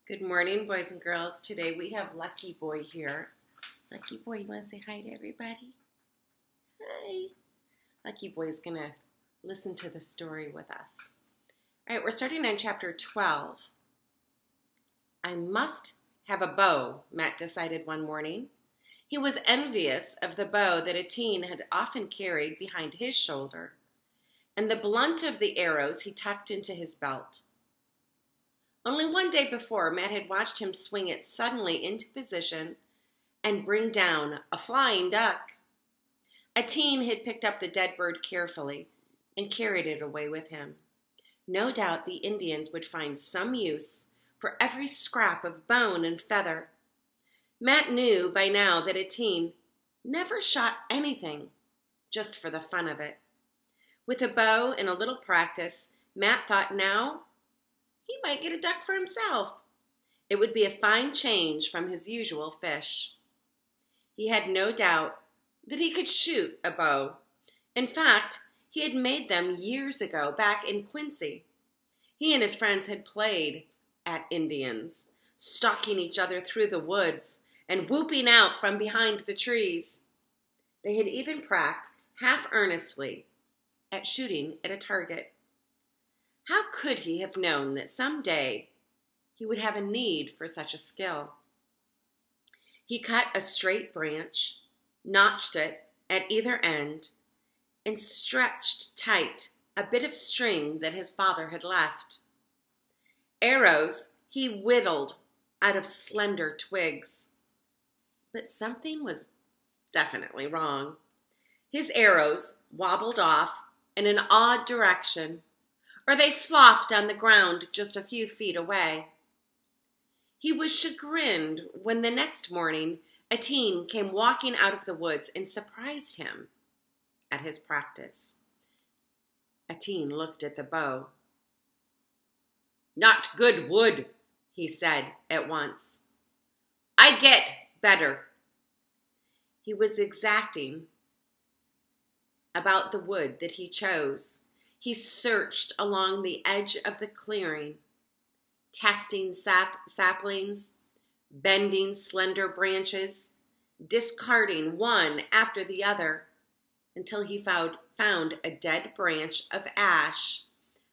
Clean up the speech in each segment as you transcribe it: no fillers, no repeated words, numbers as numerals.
Good morning, boys and girls. Today we have Lucky Boy here. Lucky Boy, you want to say hi to everybody? Hi. Lucky Boy is going to listen to the story with us. All right, we're starting on chapter 12. I must have a bow, Matt decided one morning. He was envious of the bow that a teen had often carried behind his shoulder, and the blunt of the arrows he tucked into his belt. Only one day before, Matt had watched him swing it suddenly into position and bring down a flying duck. A teen had picked up the dead bird carefully and carried it away with him. No doubt the Indians would find some use for every scrap of bone and feather. Matt knew by now that a teen never shot anything just for the fun of it. With a bow and a little practice, Matt thought now he might get a duck for himself. It would be a fine change from his usual fish. He had no doubt that he could shoot a bow. In fact, he had made them years ago back in Quincy. He and his friends had played at Indians, stalking each other through the woods and whooping out from behind the trees. They had even practiced half earnestly at shooting at a target. How could he have known that someday he would have a need for such a skill? He cut a straight branch, notched it at either end, and stretched tight a bit of string that his father had left. Arrows he whittled out of slender twigs. But something was definitely wrong. His arrows wobbled off in an odd direction, or they flopped on the ground just a few feet away. He was chagrined when the next morning a teen came walking out of the woods and surprised him at his practice. A teen looked at the bow. "Not good wood," he said at once. "I get better." He was exacting about the wood that he chose. He searched along the edge of the clearing, testing saplings, bending slender branches, discarding one after the other, until he found a dead branch of ash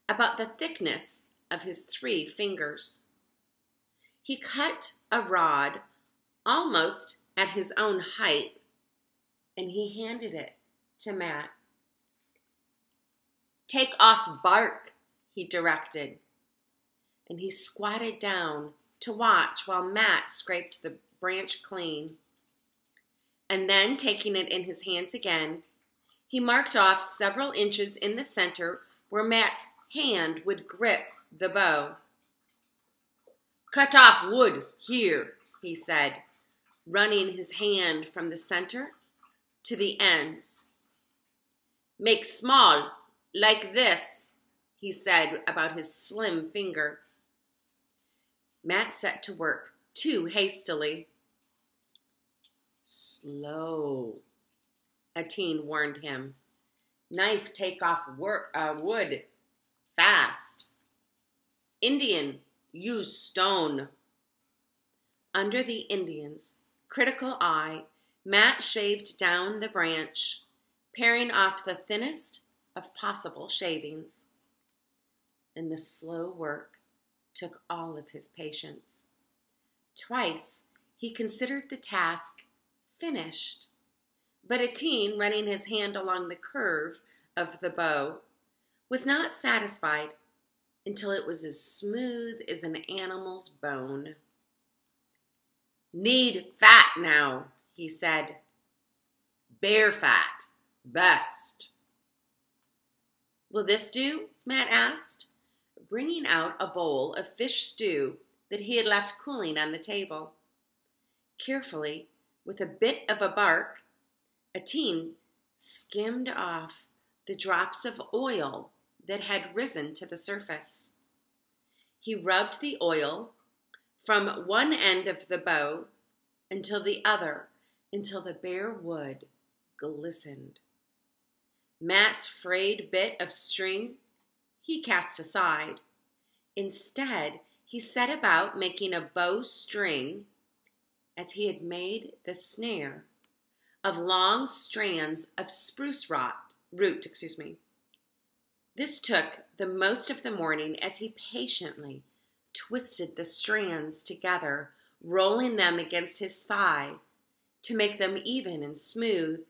about the thickness of his 3 fingers. He cut a rod almost at his own height, and he handed it to Matt. "Take off bark," he directed, and he squatted down to watch while Matt scraped the branch clean. And then, taking it in his hands again, he marked off several inches in the center where Matt's hand would grip the bow. "Cut off wood here," he said, running his hand from the center to the ends. "Make small, like this," he said about his slim finger. Matt set to work too hastily. "Slow," a teen warned him. "Knife take off wood fast. Indian use stone." Under the Indian's critical eye, Matt shaved down the branch, paring off the thinnest of possible shavings. And the slow work took all of his patience. Twice he considered the task finished, but a teen running his hand along the curve of the bow was not satisfied until it was as smooth as an animal's bone. "Need fat now," he said. "Bear fat, best." "Will this do?" Matt asked, bringing out a bowl of fish stew that he had left cooling on the table. Carefully, with a bit of a bark, a teen skimmed off the drops of oil that had risen to the surface. He rubbed the oil from one end of the bow until the other, until the bare wood glistened. Matt's frayed bit of string he cast aside. Instead, he set about making a bowstring as he had made the snare of long strands of spruce root. This took the most of the morning as he patiently twisted the strands together, rolling them against his thigh to make them even and smooth.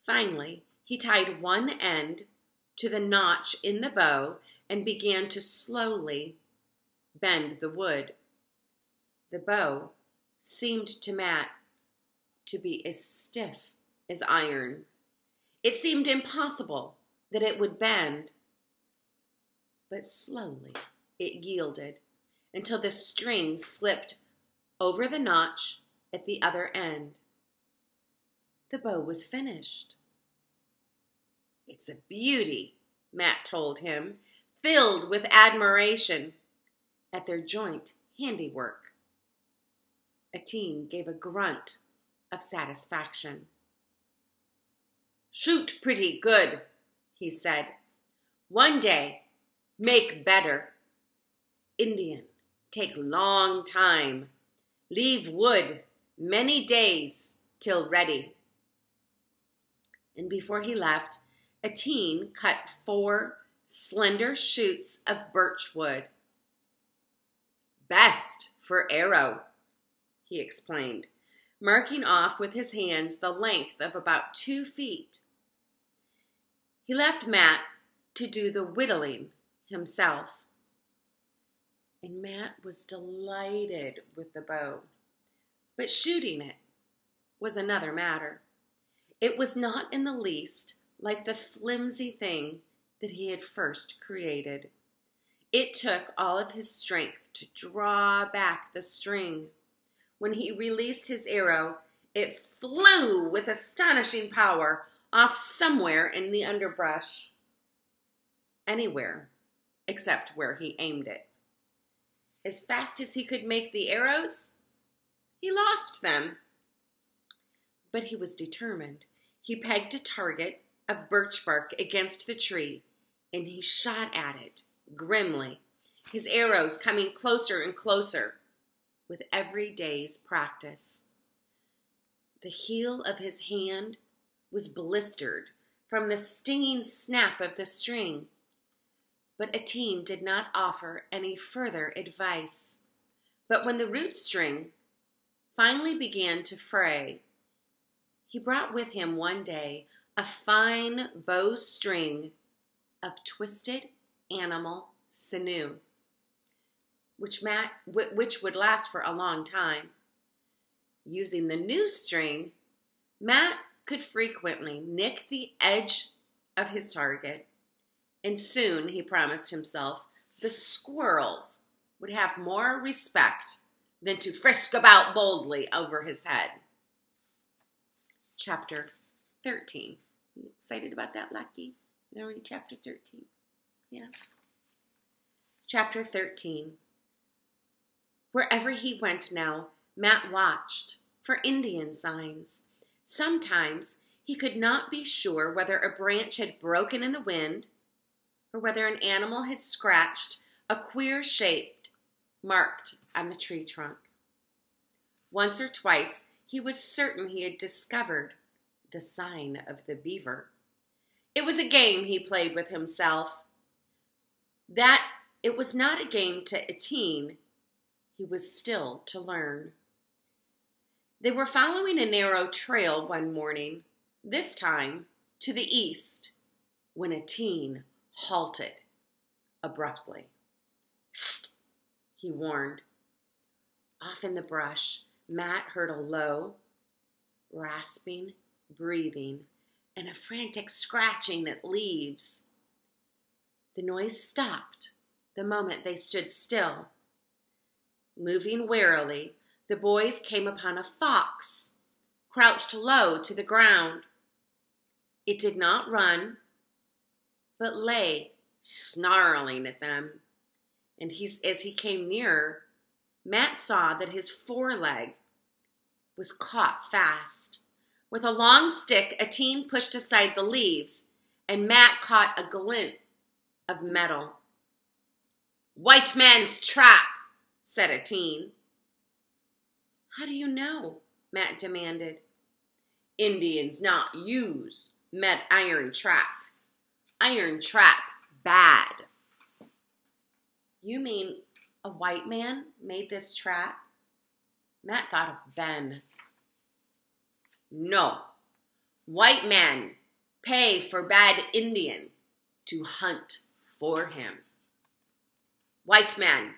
Finally, he tied one end to the notch in the bow and began to slowly bend the wood. The bow seemed to Matt to be as stiff as iron. It seemed impossible that it would bend, but slowly it yielded until the string slipped over the notch at the other end. The bow was finished. "It's a beauty," Matt told him, filled with admiration at their joint handiwork. Etienne gave a grunt of satisfaction. "Shoot pretty good," he said. "One day, make better. Indian, take long time. Leave wood many days till ready." And before he left, Etienne cut 4 slender shoots of birch wood. "Best for arrow," he explained, marking off with his hands the length of about 2 feet. He left Matt to do the whittling himself. And Matt was delighted with the bow. But shooting it was another matter. It was not in the least like the flimsy thing that he had first created. It took all of his strength to draw back the string. When he released his arrow, it flew with astonishing power off somewhere in the underbrush. Anywhere except where he aimed it. As fast as he could make the arrows, he lost them. But he was determined. He pegged a target of birch bark against the tree, and he shot at it grimly, his arrows coming closer and closer with every day's practice. The heel of his hand was blistered from the stinging snap of the string, but Etienne did not offer any further advice. But when the root string finally began to fray, he brought with him one day a fine bowstring of twisted animal sinew, which would last for a long time. Using the new string, Matt could frequently nick the edge of his target, and soon, he promised himself, the squirrels would have more respect than to frisk about boldly over his head. Chapter 13. You excited about that, Lucky? You want to read chapter 13? Yeah. Chapter 13. Wherever he went now, Matt watched for Indian signs. Sometimes he could not be sure whether a branch had broken in the wind or whether an animal had scratched a queer shape marked on the tree trunk. Once or twice he was certain he had discovered the sign of the beaver. It was a game he played with himself. That it was not a game to Etienne, he was still to learn. They were following a narrow trail one morning, this time to the east, when Etienne halted abruptly. "Psst," he warned. Off in the brush, Matt heard a low, rasping breathing and a frantic scratching at leaves. The noise stopped the moment they stood still. Moving warily, the boys came upon a fox, crouched low to the ground. It did not run, but lay snarling at them. And as he came nearer, Matt saw that his foreleg was caught fast. With a long stick, Etienne pushed aside the leaves, and Matt caught a glint of metal. "White man's trap," said a teen. How do you know? Matt demanded. Indians not use met iron trap. Iron trap bad. You mean a white man made this trap? Matt thought of Ben. No. White man pay for bad Indian to hunt for him. White man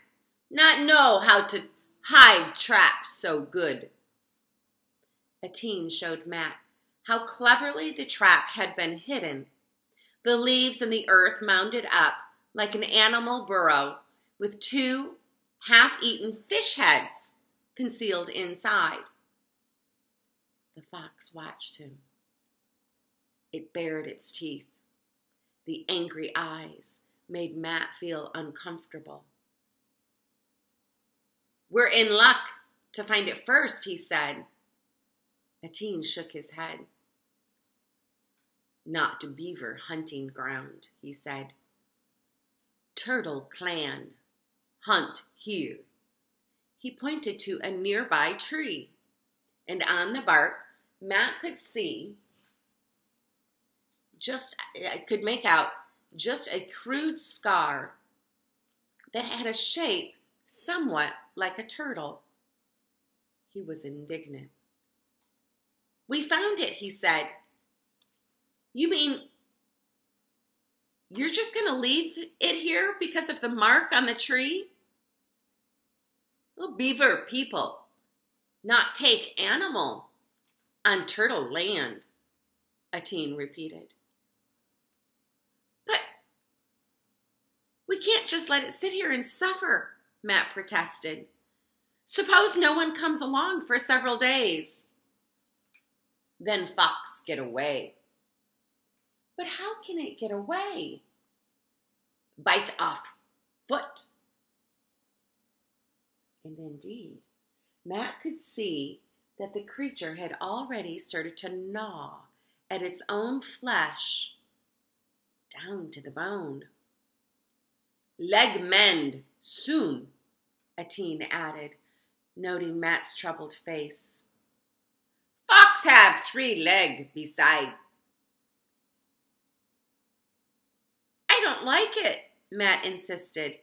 not know how to hide traps so good. A teen showed Matt how cleverly the trap had been hidden. The leaves and the earth mounded up like an animal burrow with 2 half-eaten fish heads concealed inside. The fox watched him. It bared its teeth. The angry eyes made Matt feel uncomfortable. We're in luck to find it first, he said. A teen shook his head. Not Beaver hunting ground, he said. Turtle clan hunt here. He pointed to a nearby tree, and on the bark, Matt could make out just a crude scar that had a shape somewhat like a turtle. He was indignant. We found it, he said. You mean you're just going to leave it here because of the mark on the tree? Well, Beaver people not take animal on turtle land, a teen repeated. But we can't just let it sit here and suffer, Matt protested. Suppose no one comes along for several days. Then fox get away. But how can it get away? Bite off foot. And indeed, Matt could see that the creature had already started to gnaw at its own flesh down to the bone. Leg mend soon, a teen added, noting Matt's troubled face. Fox have 3 leg beside. I don't like it, Matt insisted.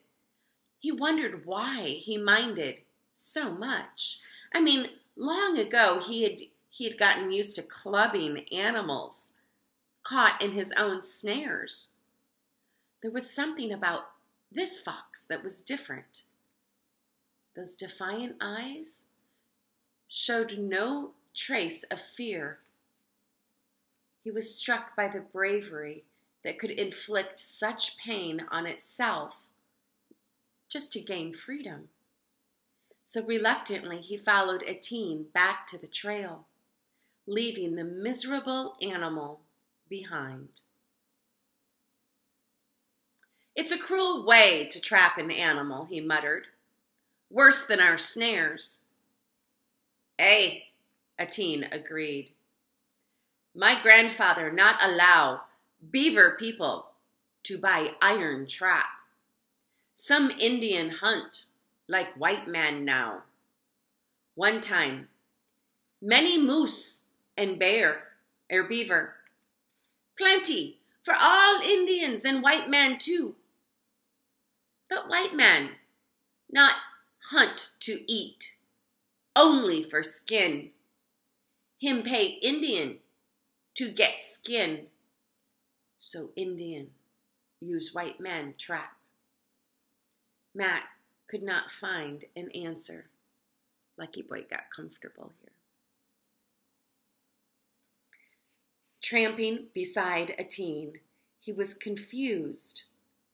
He wondered why he minded so much. I mean, long ago he had gotten used to clubbing animals caught in his own snares. There was something about this fox that was different. Those defiant eyes showed no trace of fear. He was struck by the bravery that could inflict such pain on itself just to gain freedom. So reluctantly, he followed a teen back to the trail, leaving the miserable animal behind. It's a cruel way to trap an animal, he muttered. Worse than our snares. Eh, a teen agreed. My grandfather not allow Beaver people to buy iron trap. Some Indian hunt like white man now. One time, many moose and beaver. Plenty for all Indians and white man too. But white man not hunt to eat, only for skin. Him pay Indian to get skin. So Indian use white man trap. Matt could not find an answer. Lucky Boy got comfortable here. Tramping beside a teen, he was confused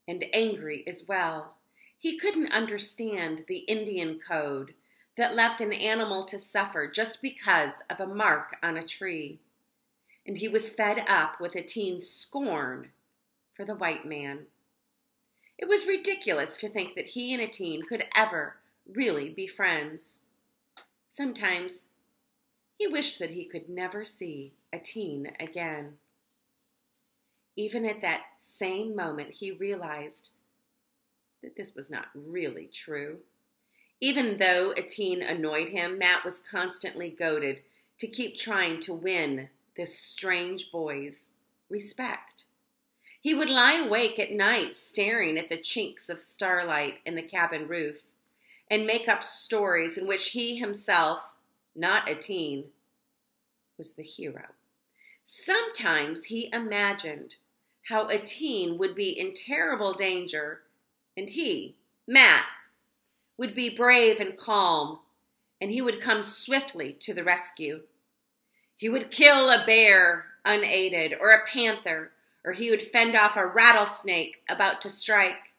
and angry as well. He couldn't understand the Indian code that left an animal to suffer just because of a mark on a tree. And he was fed up with a teen's scorn for the white man. It was ridiculous to think that he and a teen could ever really be friends. Sometimes he wished that he could never see a teen again. Even at that same moment, he realized that this was not really true. Even though a teen annoyed him, Matt was constantly goaded to keep trying to win this strange boy's respect. He would lie awake at night staring at the chinks of starlight in the cabin roof and make up stories in which he himself, not a teen, was the hero. Sometimes he imagined how a teen would be in terrible danger and he, Matt, would be brave and calm, and he would come swiftly to the rescue. He would kill a bear unaided or a panther, or he would fend off a rattlesnake about to strike.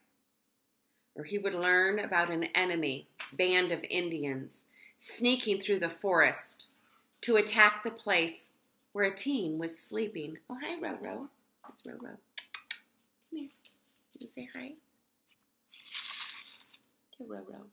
Or he would learn about an enemy band of Indians sneaking through the forest to attack the place where a teen was sleeping. Oh, hi, Roro. It's Roro. Come here. Can you say hi? To Roro.